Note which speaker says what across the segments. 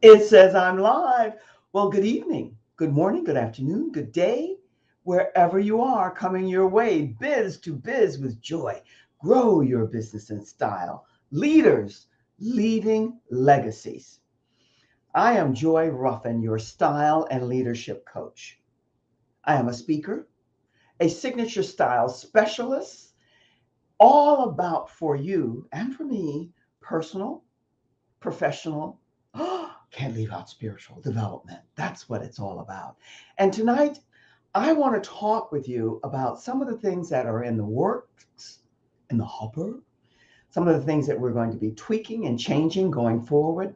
Speaker 1: It says I'm live. Well, good evening, good morning, good afternoon, good day, wherever you are coming your way. Biz to biz with joy. Grow your business in style. Leaders leaving legacies. I am Joy Ruffen, your style and leadership coach. I am a speaker, a signature style specialist, all about for you and for me personal, professional, can't leave out spiritual development. That's what it's all about. And tonight, I want to talk with you about some of the things that are in the works, in the hopper, some of the things that we're going to be tweaking and changing going forward.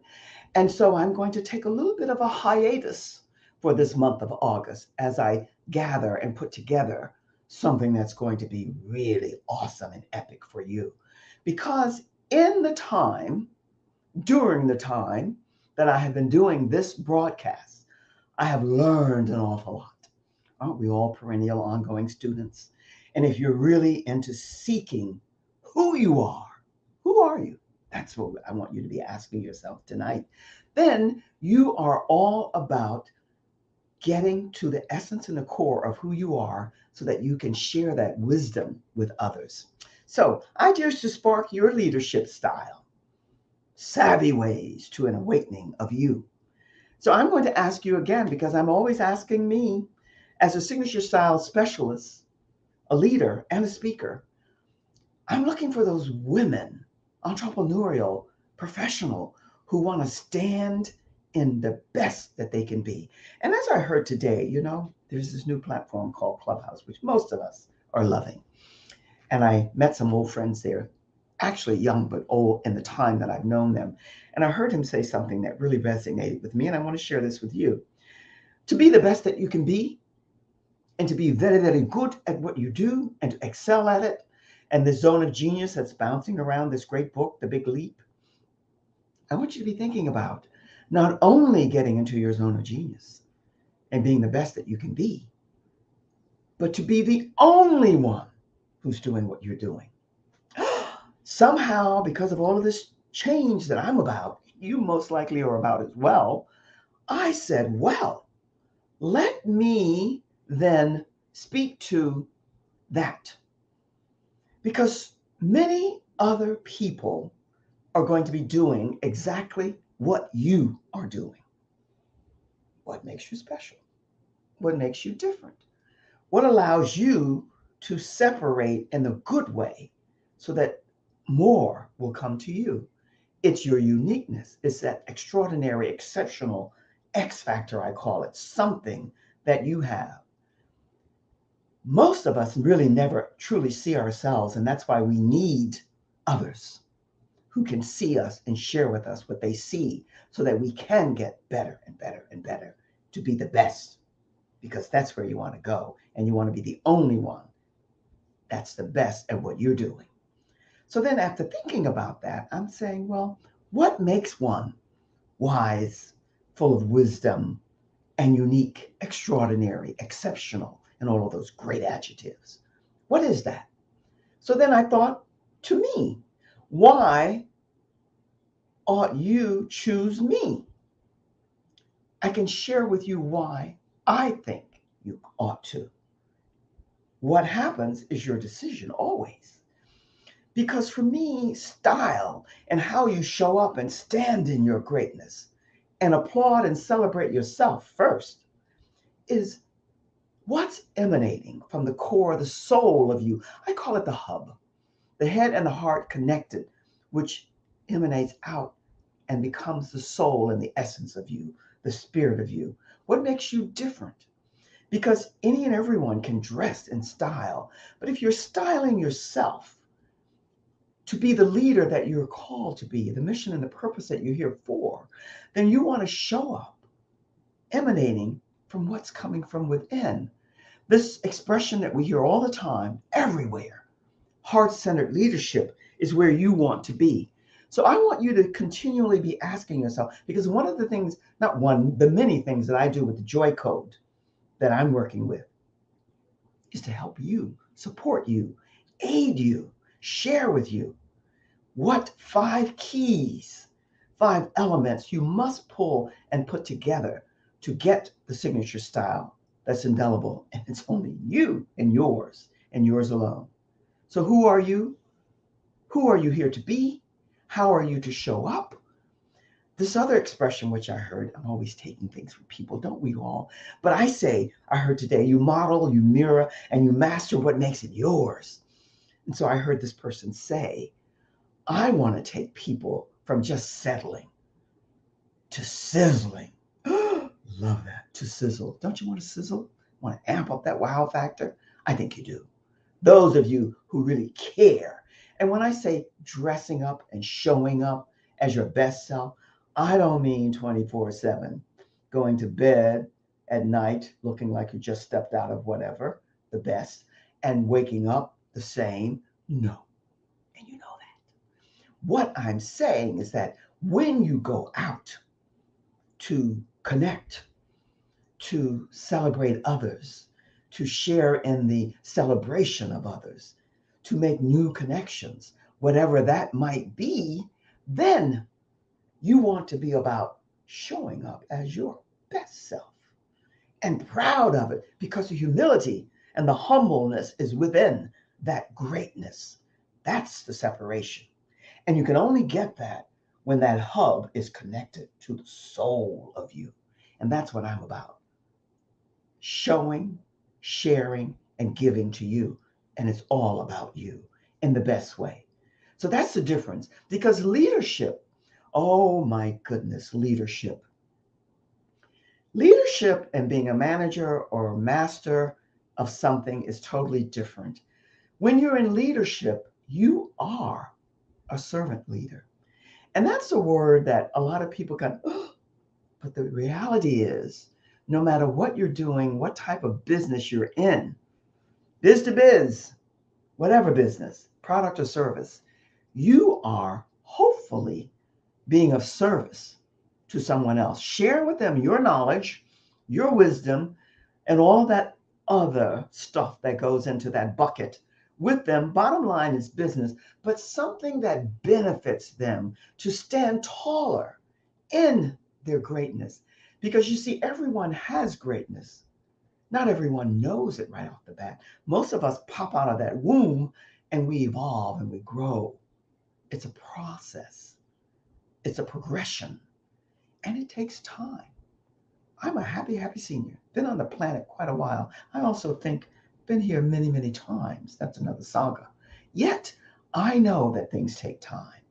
Speaker 1: And so I'm going to take a little bit of a hiatus for this month of August as I gather and put together something that's going to be really awesome and epic for you. Because in the time, during the time that I have been doing this broadcast, I have learned an awful lot. Aren't we all perennial ongoing students? And if you're really into seeking who are you? That's what I want you to be asking yourself tonight. Then you are all about getting to the essence and the core of who you are so that you can share that wisdom with others. So I dare to spark your leadership style, savvy ways to an awakening of you. So I'm going to ask you again because I'm always asking me as a signature style specialist, a leader, and a speaker. I'm looking for those women, entrepreneurial, professional, who want to stand in the best that they can be. And as I heard today, there's this new platform called Clubhouse, which most of us are loving. And I met some old friends there, actually young but old in the time that I've known them. And I heard him say something that really resonated with me, and I want to share this with you. To be the best that you can be, and to be very, very good at what you do, and to excel at it, and the zone of genius that's bouncing around this great book, The Big Leap, I want you to be thinking about not only getting into your zone of genius and being the best that you can be, but to be the only one who's doing what you're doing. Somehow, because of all of this change that I'm about, you most likely are about as well, I said, well, let me then speak to that. Because many other people are going to be doing exactly what you are doing. What makes you special? What makes you different? What allows you to separate in the good way so that more will come to you? It's your uniqueness. It's that extraordinary, exceptional X factor, I call it, something that you have. Most of us really never truly see ourselves, and that's why we need others who can see us and share with us what they see so that we can get better and better and better to be the best, because that's where you want to go, and you want to be the only one that's the best at what you're doing. So then after thinking about that, I'm saying, well, what makes one wise, full of wisdom, and unique, extraordinary, exceptional, and all of those great adjectives? What is that? So then I thought, to me, why ought you choose me? I can share with you why I think you ought to. What happens is your decision always. Because for me, style and how you show up and stand in your greatness and applaud and celebrate yourself first is what's emanating from the core, the soul of you. I call it the hub, the head and the heart connected, which emanates out and becomes the soul and the essence of you, the spirit of you. What makes you different? Because any and everyone can dress in style, but if you're styling yourself to be the leader that you're called to be, the mission and the purpose that you're here for, then you want to show up emanating from what's coming from within. This expression that we hear all the time, everywhere, heart-centered leadership is where you want to be. So I want you to continually be asking yourself, because one of the things, not one, the many things that I do with the Joy Code that I'm working with is to help you, support you, aid you, share with you what 5 keys 5 elements you must pull and put together to get the signature style that's indelible. And it's only you and yours alone. So who are you? Who are you here to be? How are you to show up? This other expression, which I heard, I'm always taking things from people, don't we all? But I heard today, you model, you mirror, and you master what makes it yours. And so I heard this person say, I want to take people from just settling to sizzling. Love that, to sizzle. Don't you want to sizzle? Want to amp up that wow factor? I think you do. Those of you who really care. And when I say dressing up and showing up as your best self, I don't mean 24/7, going to bed at night looking like you just stepped out of whatever, the best, and waking up the same. No. And you know that. What I'm saying is that when you go out to connect, to celebrate others, to share in the celebration of others, to make new connections, whatever that might be, then you want to be about showing up as your best self and proud of it, because the humility and the humbleness is within that greatness. That's the separation. And you can only get that when that hub is connected to the soul of you. And that's what I'm about: showing, sharing, and giving to you. And it's all about you in the best way. So that's the difference. Because leadership, oh my goodness, leadership. Leadership and being a manager or a master of something is totally different. When you're in leadership, you are a servant leader. And that's a word that a lot of people got, oh, but the reality is, no matter what you're doing, what type of business you're in, biz to biz, whatever business, product or service, you are hopefully being of service to someone else. Share with them your knowledge, your wisdom, and all that other stuff that goes into that bucket with them. Bottom line is business, but something that benefits them to stand taller in their greatness. Because you see, everyone has greatness. Not everyone knows it right off the bat. Most of us pop out of that womb and we evolve and we grow. It's a process, it's a progression, and it takes time. I'm a happy, happy senior. Been on the planet quite a while. I also think been here many, many times. That's another saga. Yet I know that things take time.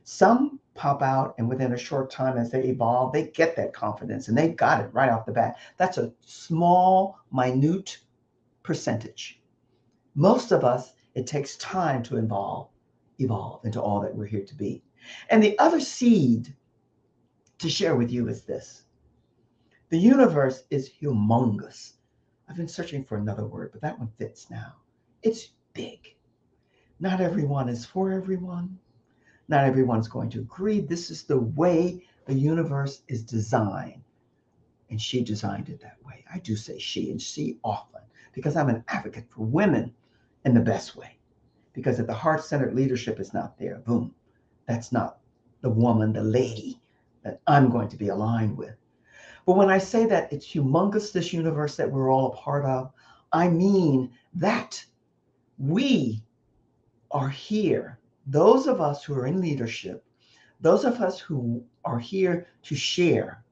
Speaker 1: Some pop out, and within a short time, as they evolve, they get that confidence and they got it right off the bat. That's a small, minute percentage. Most of us, it takes time to evolve into all that we're here to be. And the other seed to share with you is this: the universe is humongous. I've been searching for another word, but that one fits now. It's big. Not everyone is for everyone. Not everyone's going to agree. This is the way the universe is designed. And she designed it that way. I do say she and she often because I'm an advocate for women in the best way. Because if the heart-centered leadership is not there, boom, that's not the woman, the lady that I'm going to be aligned with. But when I say that it's humongous, this universe that we're all a part of, I mean that we are here. Those of us who are in leadership, those of us who are here to share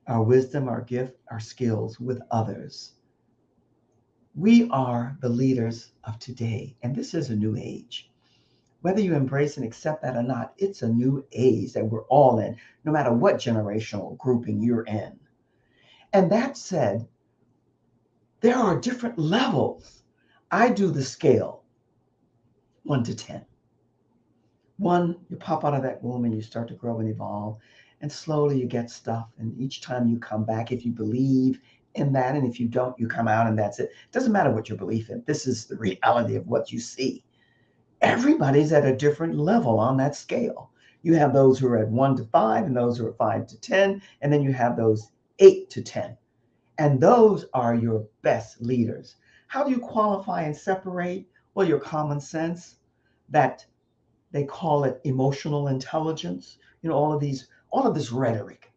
Speaker 1: our wisdom, our gift, our skills with others, we are the leaders of today. And this is a new age. Whether you embrace and accept that or not, it's a new age that we're all in, no matter what generational grouping you're in. And that said, there are different levels. I do the scale 1 to 10. 1, you pop out of that womb and you start to grow and evolve. And slowly you get stuff. And each time you come back, if you believe in that, and if you don't, you come out and that's it. It doesn't matter what you believe in. This is the reality of what you see. Everybody's at a different level on that scale. You have those who are at 1 to 5 and those who are 5 to 10. And then you have those 8 to 10. And those are your best leaders. How do you qualify and separate? Well, your common sense, that they call it emotional intelligence. You know, all of these all of this rhetoric.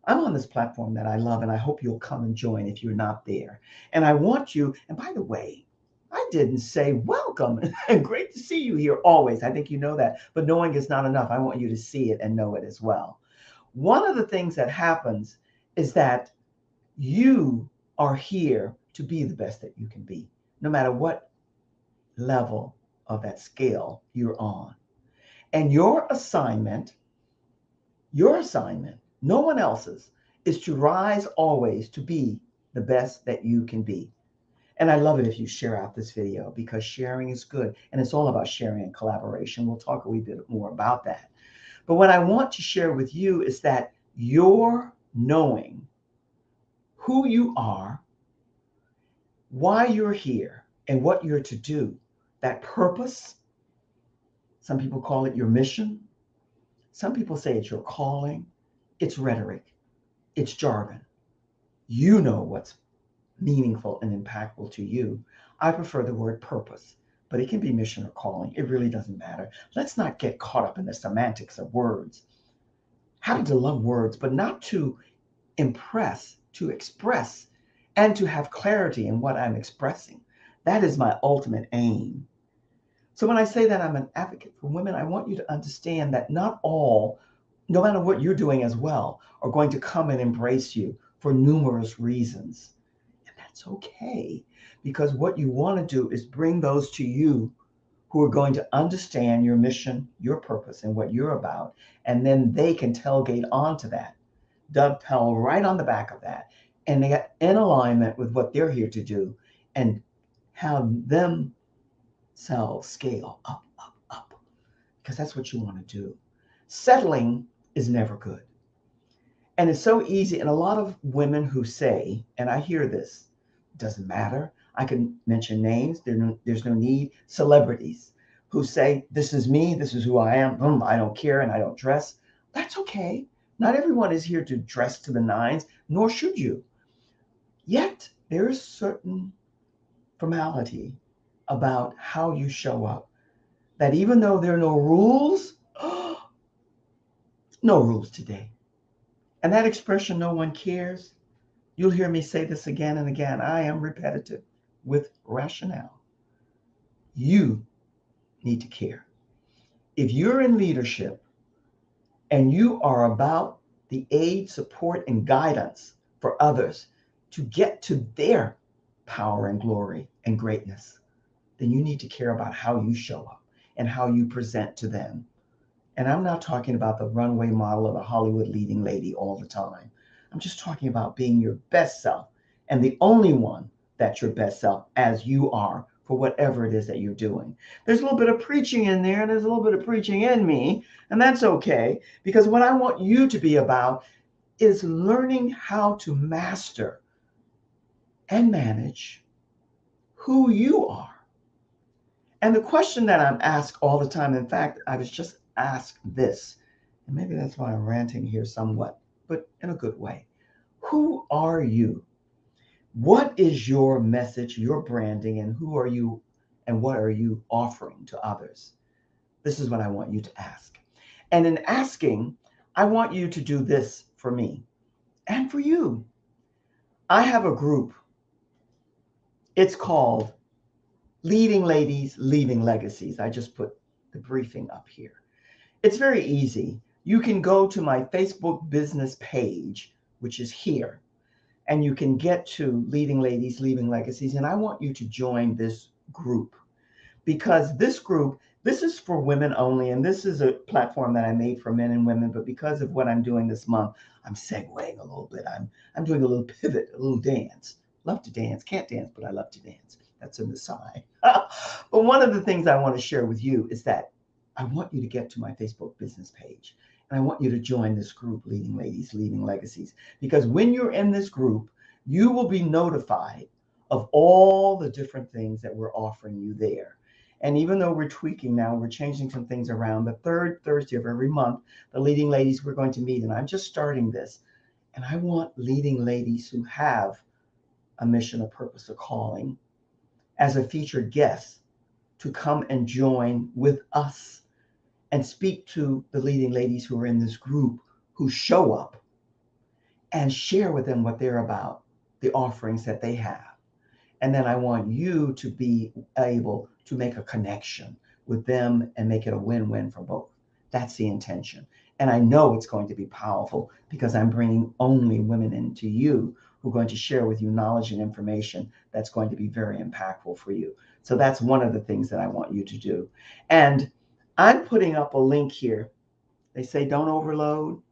Speaker 1: I'm on this platform that I love, and I hope you'll come and join if you're not there. And I want you, and by the way, I didn't say welcome and great to see you here always. I think you know that, but knowing is not enough. I want you to see it and know it as well. One of the things that happens is that you are here to be the best that you can be, no matter what level of that scale you're on. And your assignment, no one else's, is to rise always to be the best that you can be. And I love it if you share out this video, because sharing is good. And it's all about sharing and collaboration. We'll talk a wee bit more about that. But what I want to share with you is that your knowing who you are, why you're here, and what you're to do, that purpose, some people call it your mission. Some people say it's your calling. It's rhetoric. It's jargon. You know what's meaningful and impactful to you. I prefer the word purpose, but it can be mission or calling. It really doesn't matter. Let's not get caught up in the semantics of words. Happen to love words, but not to impress, to express, and to have clarity in what I'm expressing. That is my ultimate aim. So when I say that I'm an advocate for women, I want you to understand that not all, no matter what you're doing as well, are going to come and embrace you for numerous reasons. And that's okay, because what you want to do is bring those to you who are going to understand your mission, your purpose, and what you're about. And then they can tailgate onto that, dovetail right on the back of that, and they get in alignment with what they're here to do and have themselves scale up, up, up, because that's what you want to do. Settling is never good. And it's so easy. And a lot of women who say, and I hear this, doesn't matter. I can mention names. There's no need. Celebrities who say, this is me. This is who I am. I don't care and I don't dress. That's okay. Not everyone is here to dress to the nines, nor should you. Yet there is certain formality about how you show up, that even though there are no rules, no rules today. And that expression, no one cares, you'll hear me say this again and again. I am repetitive with rationale. You need to care. If you're in leadership and you are about the aid, support, and guidance for others to get to their power and glory and greatness, then you need to care about how you show up and how you present to them. And I'm not talking about the runway model of a Hollywood leading lady all the time. I'm just talking about being your best self, and the only one that's your best self as you are for whatever it is that you're doing. There's a little bit of preaching in there, and there's a little bit of preaching in me, and that's okay, because what I want you to be about is learning how to master and manage who you are. And the question that I'm asked all the time, in fact, I was just asked this, and maybe that's why I'm ranting here somewhat, but in a good way. Who are you? What is your message, your branding, and who are you, and what are you offering to others? This is what I want you to ask. And in asking, I want you to do this for me and for you. I have a group. It's called Leading Ladies, Leaving Legacies. I just put the briefing up here. It's very easy. You can go to my Facebook business page, which is here, and you can get to Leading Ladies, Leaving Legacies. And I want you to join this group, because this group, this is for women only. And this is a platform that I made for men and women. But because of what I'm doing this month, I'm segueing a little bit. I'm doing a little pivot, a little dance. Love to dance, can't dance, but I love to dance. That's an aside. But one of the things I want to share with you is that I want you to get to my Facebook business page. And I want you to join this group, Leading Ladies, Leaving Legacies. Because when you're in this group, you will be notified of all the different things that we're offering you there. And even though we're tweaking now, we're changing some things around. The third Thursday of every month, the Leading Ladies, we're going to meet. And I'm just starting this. And I want leading ladies who have a mission, a purpose, a calling, as a featured guest, to come and join with us and speak to the leading ladies who are in this group who show up and share with them what they're about, the offerings that they have. And then I want you to be able to make a connection with them and make it a win-win for both. That's the intention. And I know it's going to be powerful because I'm bringing only women into you who are going to share with you knowledge and information that's going to be very impactful for you. So that's one of the things that I want you to do. And I'm putting up a link here. They say don't overload.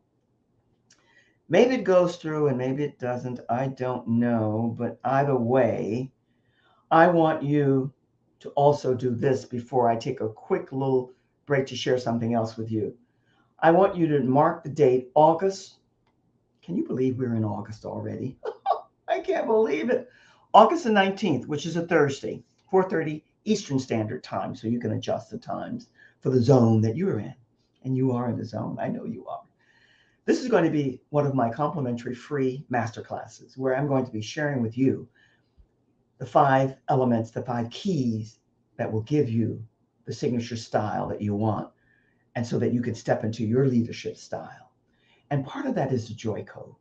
Speaker 1: Maybe it goes through and maybe it doesn't. I don't know. But either way, I want you to also do this before I take a quick little break to share something else with you. I want you to mark the date, August. Can you believe we're in August already? I can't believe it. August the 19th, which is a Thursday, 4:30 Eastern Standard Time. So you can adjust the times for the zone that you're in. And you are in the zone. I know you are. This is going to be one of my complimentary free masterclasses where I'm going to be sharing with you the 5 elements, the 5 keys that will give you the signature style that you want, and so that you can step into your leadership style. And part of that is the joy code.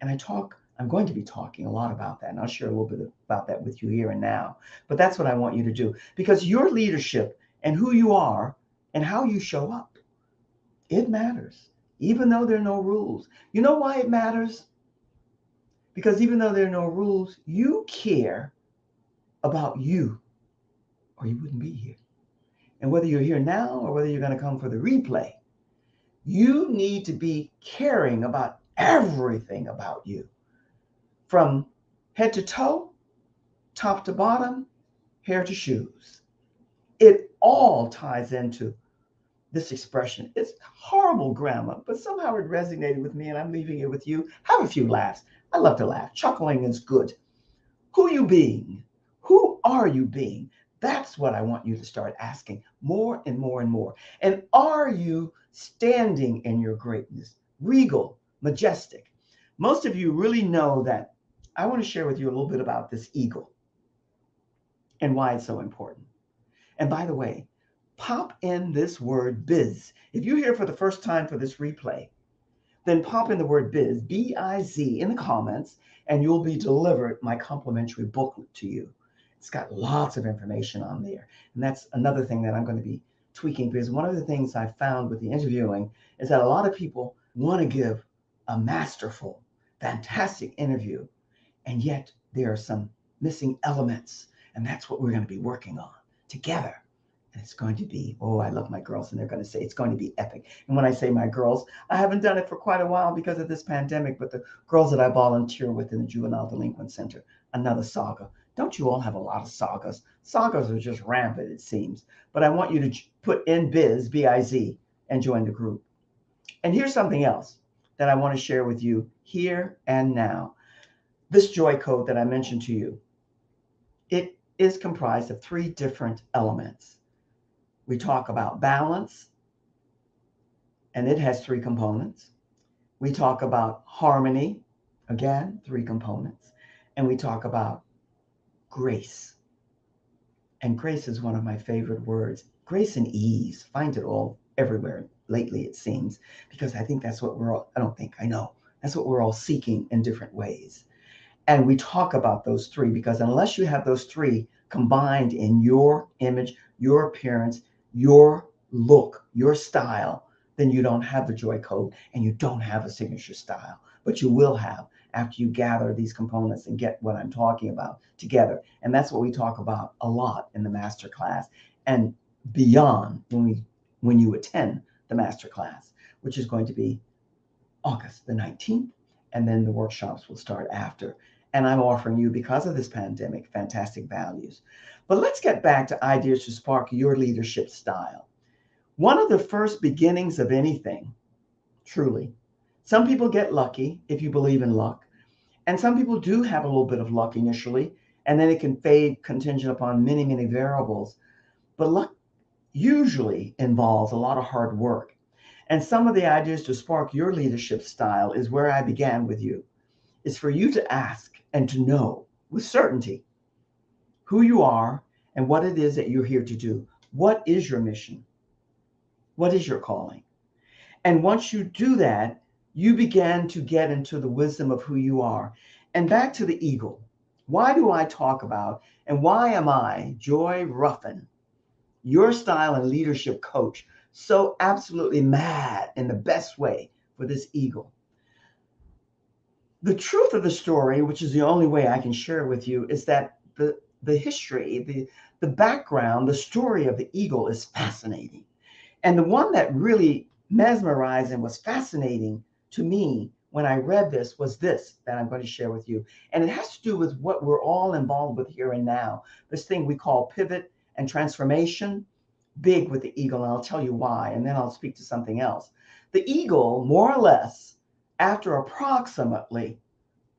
Speaker 1: And I'm going to be talking a lot about that, and I'll share a little bit about that with you here and now. But that's what I want you to do, because your leadership and who you are and how you show up, it matters, even though there are no rules. You know why it matters? Because even though there are no rules, you care about you, or you wouldn't be here. And whether you're here now or whether you're going to come for the replay, you need to be caring about everything about you, from head to toe, top to bottom, hair to shoes. It all ties into this expression. It's horrible grammar, but somehow it resonated with me, and I'm leaving it with you. Have a few laughs. I love to laugh. Chuckling is good. Who you being? Who are you being? That's what I want you to start asking more and more and more. And are you standing in your greatness? Regal, majestic. Most of you really know that I want to share with you a little bit about this eagle and why it's so important. And by the way, pop in this word biz. If you're here for the first time for this replay, then pop in the word biz, B-I-Z, in the comments, and you'll be delivered my complimentary booklet to you. It's got lots of information on there. And that's another thing that I'm going to be tweaking, because one of the things I found with the interviewing is that a lot of people want to give a masterful, fantastic interview, and yet there are some missing elements. And that's what we're going to be working on together. And it's going to be, oh, I love my girls, and they're going to say it's going to be epic. And when I say my girls, I haven't done it for quite a while because of this pandemic, but the girls that I volunteer with in the Juvenile Delinquent Center, another saga. Don't you all have a lot of sagas? Sagas are just rampant, it seems. But I want you to put in biz, B-I-Z, and join the group. And here's something else that I want to share with you here and now. This joy code that I mentioned to you, it is comprised of 3 different elements. We talk about balance, and it has 3 components. We talk about harmony, again, 3 components. And we talk about grace. And grace is one of my favorite words. Grace and ease. Find it all everywhere lately, it seems, because I think that's what we're all, I know. That's what we're all seeking in different ways. And we talk about those 3 because unless you have those 3 combined in your image, your appearance, your look, your style, then you don't have the joy code and you don't have a signature style. But you will have after you gather these components and get what I'm talking about together. And that's what we talk about a lot in the masterclass and beyond when you attend the masterclass, which is going to be August the 19th. And then the workshops will start after. And I'm offering you, because of this pandemic, fantastic values. But let's get back to ideas to spark your leadership style. One of the first beginnings of anything, truly, some people get lucky, if you believe in luck. And some people do have a little bit of luck initially, and then it can fade contingent upon many, many variables. But luck usually involves a lot of hard work. And some of the ideas to spark your leadership style is where I began with you. It's for you to ask and to know with certainty who you are and what it is that you're here to do. What is your mission? What is your calling? And once you do that, you begin to get into the wisdom of who you are. And back to the eagle. Why do I talk about, and why am I, Joy Ruffen, your style and leadership coach, so absolutely mad in the best way for this eagle? The truth of the story, which is the only way I can share with you, is that the history, the background, the story of the eagle is fascinating. And the one that really mesmerized and was fascinating to me when I read this was this that I'm going to share with you. And it has to do with what we're all involved with here and now. This thing we call pivot and transformation, big with the eagle. And I'll tell you why. And then I'll speak to something else. The eagle, more or less, after approximately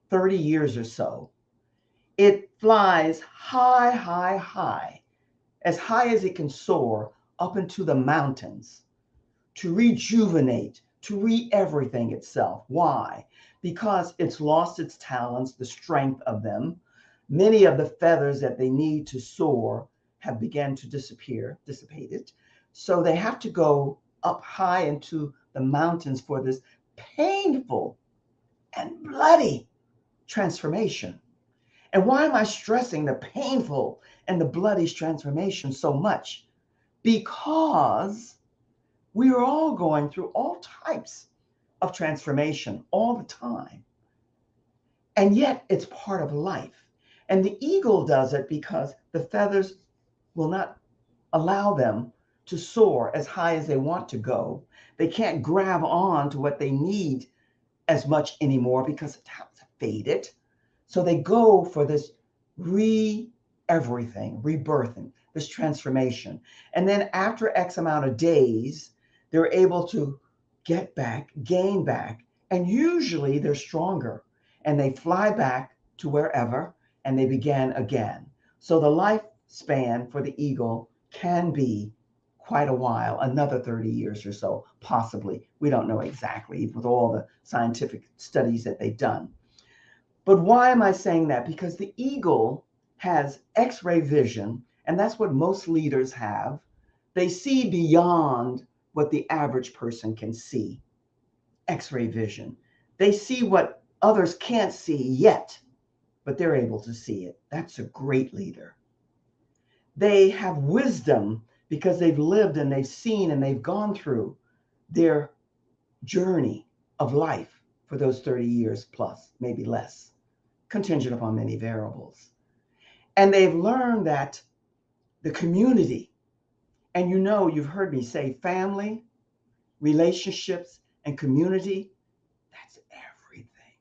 Speaker 1: 30 years or so, it flies high, high, high, as high as it can soar up into the mountains to rejuvenate, to re-everything itself. Why? Because it's lost its talents, the strength of them. Many of the feathers that they need to soar have begun to disappear, dissipated. So they have to go up high into the mountains for this painful and bloody transformation. And why am I stressing the painful and the bloody transformation so much? Because we are all going through all types of transformation all the time. And yet it's part of life. And the eagle does it because the feathers will not allow them to soar as high as they want to go. They can't grab on to what they need as much anymore because the talents have faded. So they go for this everything, rebirthing, this transformation. And then after X amount of days, they're able to get back, gain back, and usually they're stronger and they fly back to wherever and they begin again. So the lifespan for the eagle can be quite a while, another 30 years or so, possibly. We don't know exactly with all the scientific studies that they've done. But why am I saying that? Because the eagle has X-ray vision, and that's what most leaders have. They see beyond what the average person can see. X-ray vision. They see what others can't see yet, but they're able to see it. That's a great leader. They have wisdom because they've lived and they've seen and they've gone through their journey of life for those 30 years plus, maybe less, contingent upon many variables. And they've learned that the community, and you know, you've heard me say family, relationships, and community, that's everything,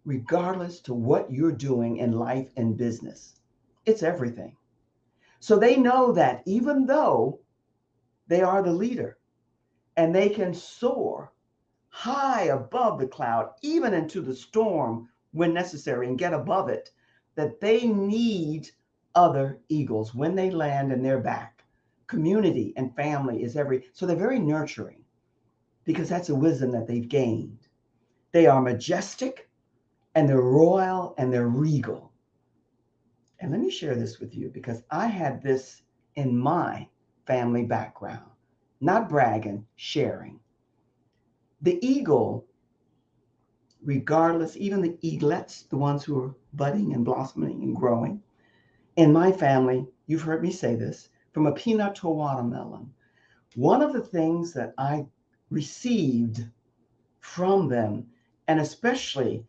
Speaker 1: regardless to what you're doing in life and business. It's everything. So they know that even though they are the leader and they can soar high above the cloud, even into the storm when necessary, and get above it, that they need other eagles when they land and they're back. Community and family is so they're very nurturing because that's a wisdom that they've gained. They are majestic and they're royal and they're regal. And let me share this with you because I had this in my family background, not bragging, sharing. The eagle, regardless, even the eaglets, the ones who are budding and blossoming and growing, in my family, you've heard me say this, from a peanut to a watermelon, one of the things that I received from them, and especially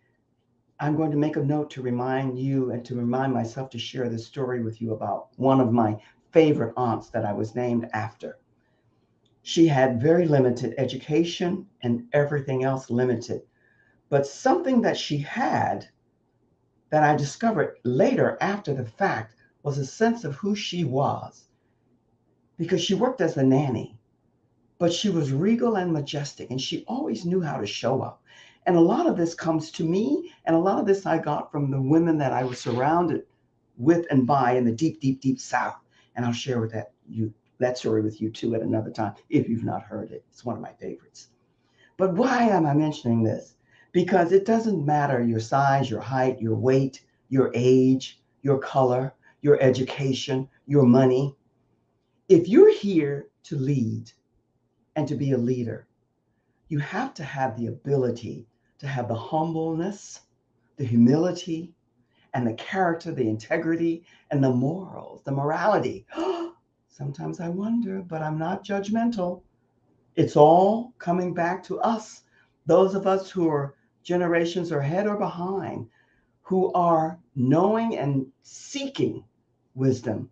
Speaker 1: I'm going to make a note to remind you and to remind myself to share this story with you about one of my favorite aunts that I was named after. She had very limited education and everything else limited. But something that she had that I discovered later after the fact was a sense of who she was. Because she worked as a nanny, but she was regal and majestic, and she always knew how to show up. And a lot of this comes to me, and a lot of this I got from the women that I was surrounded with and by in the deep, deep, deep South. And I'll share with that story with you too at another time if you've not heard it. It's one of my favorites. But why am I mentioning this? Because it doesn't matter your size, your height, your weight, your age, your color, your education, your money. If you're here to lead and to be a leader, You have to have the ability to have the humbleness, the humility, and the character, the integrity, and the morals, the morality. Sometimes I wonder, but I'm not judgmental. It's all coming back to us, those of us who are generations ahead or behind, who are knowing and seeking wisdom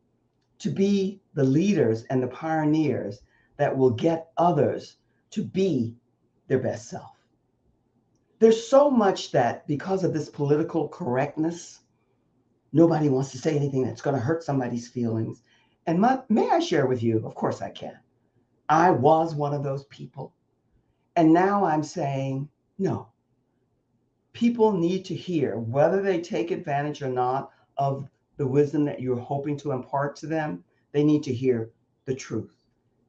Speaker 1: to be the leaders and the pioneers that will get others to be their best self. There's so much that because of this political correctness, nobody wants to say anything that's going to hurt somebody's feelings. And may I share with you? Of course I can. I was one of those people. And now I'm saying, no, people need to hear, whether they take advantage or not of the wisdom that you're hoping to impart to them, they need to hear the truth.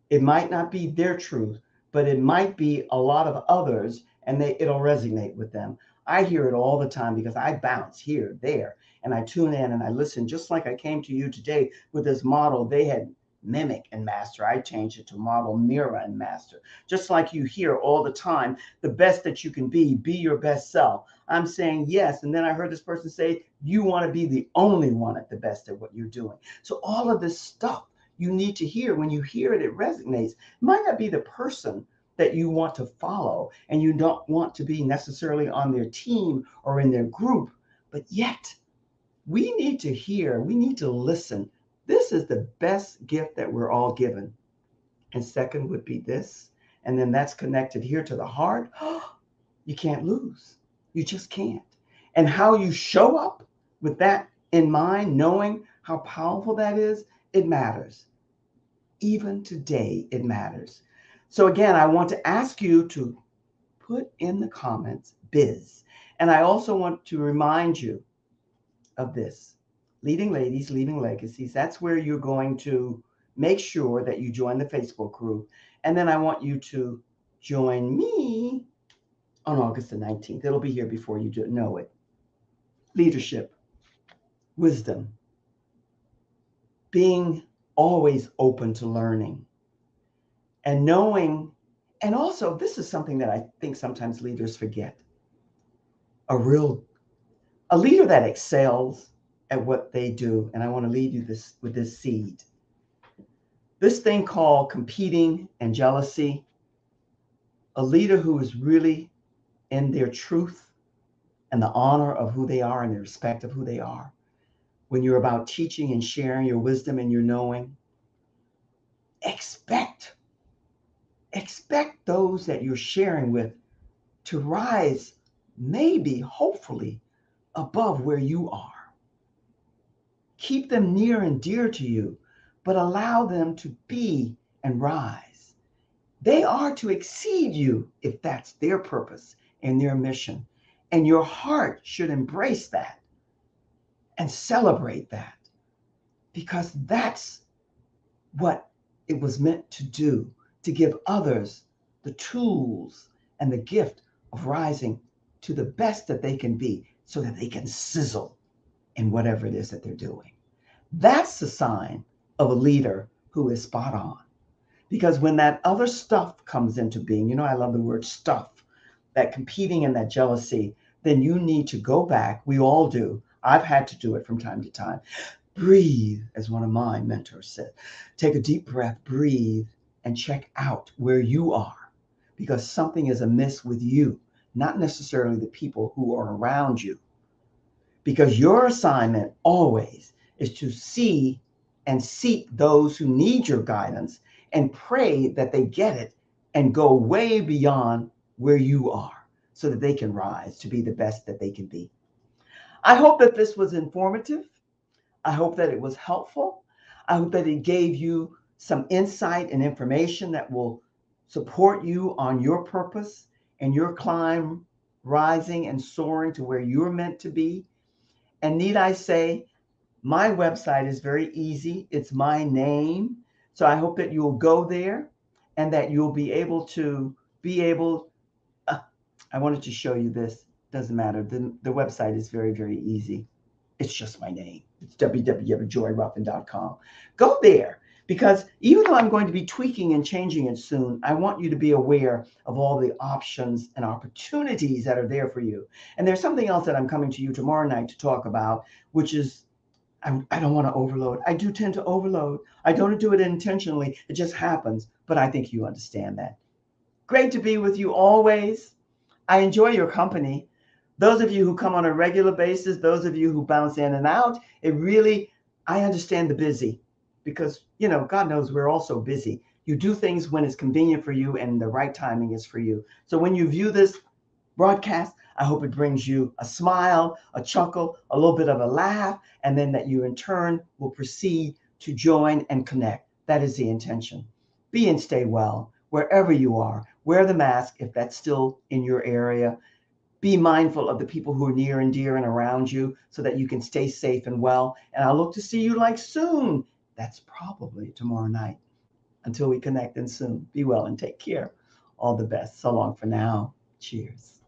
Speaker 1: It might not be their truth, but it might be a lot of others, and it'll resonate with them. I hear it all the time because I bounce here, there, and I tune in and I listen, just like I came to you today with this model. They had mimic and master. I changed it to model, mirror, and master. Just like you hear all the time, the best that you can be your best self. I'm saying yes. And then I heard this person say, you want to be the only one at the best at what you're doing. So all of this stuff you need to hear. When you hear it, it resonates. It might not be the person that you want to follow, and you don't want to be necessarily on their team or in their group, but yet we need to hear, we need to listen. This is the best gift that we're all given. And second would be this, and then that's connected here to the heart. You can't lose. You just can't. And how you show up with that in mind, knowing how powerful that is, it matters. Even today, it matters. So again, I want to ask you to put in the comments biz. And I also want to remind you of this. Leading Ladies, Leaving Legacies. That's where you're going to make sure that you join the Facebook group. And then I want you to join me on August the 19th. It'll be here before you know it. Leadership, wisdom, being always open to learning, and knowing. And also, this is something that I think sometimes leaders forget. A leader that excels at what they do. And I want to leave you with this seed. This thing called competing and jealousy. A leader who is really in their truth and the honor of who they are and the respect of who they are. When you're about teaching and sharing your wisdom and your knowing, expect those that you're sharing with to rise, maybe, hopefully, above where you are. Keep them near and dear to you, but allow them to be and rise. They are to exceed you if that's their purpose and their mission. And your heart should embrace that and celebrate that, because that's what it was meant to do, to give others the tools and the gift of rising to the best that they can be so that they can sizzle in whatever it is that they're doing. That's the sign of a leader who is spot on. Because when that other stuff comes into being, I love the word stuff, that competing and that jealousy, then you need to go back. We all do. I've had to do it from time to time. Breathe, as one of my mentors said. Take a deep breath, breathe, and check out where you are, because something is amiss with you, not necessarily the people who are around you. Because your assignment always is to see and seek those who need your guidance and pray that they get it and go way beyond where you are so that they can rise to be the best that they can be. I hope that this was informative. I hope that it was helpful. I hope that it gave you some insight and information that will support you on your purpose and your climb, rising and soaring to where you're meant to be. And need I say, my website is very easy. It's my name. So I hope that you'll go there and that you'll be able, I wanted to show you this. Doesn't matter. The website is very, very easy. It's just my name. It's www.joyruffen.com. Go there. Because even though I'm going to be tweaking and changing it soon, I want you to be aware of all the options and opportunities that are there for you. And there's something else that I'm coming to you tomorrow night to talk about, which is I don't want to overload. I do tend to overload. I don't do it intentionally. It just happens. But I think you understand that. Great to be with you always. I enjoy your company. Those of you who come on a regular basis, those of you who bounce in and out, I understand the busy because, God knows we're also busy. You do things when it's convenient for you and the right timing is for you. So when you view this broadcast, I hope it brings you a smile, a chuckle, a little bit of a laugh, and then that you in turn will proceed to join and connect. That is the intention. Be and stay well wherever you are. Wear the mask if that's still in your area. Be mindful of the people who are near and dear and around you so that you can stay safe and well. And I'll look to see you like soon. That's probably tomorrow night. Until we connect and soon. Be well and take care. All the best. So long for now. Cheers.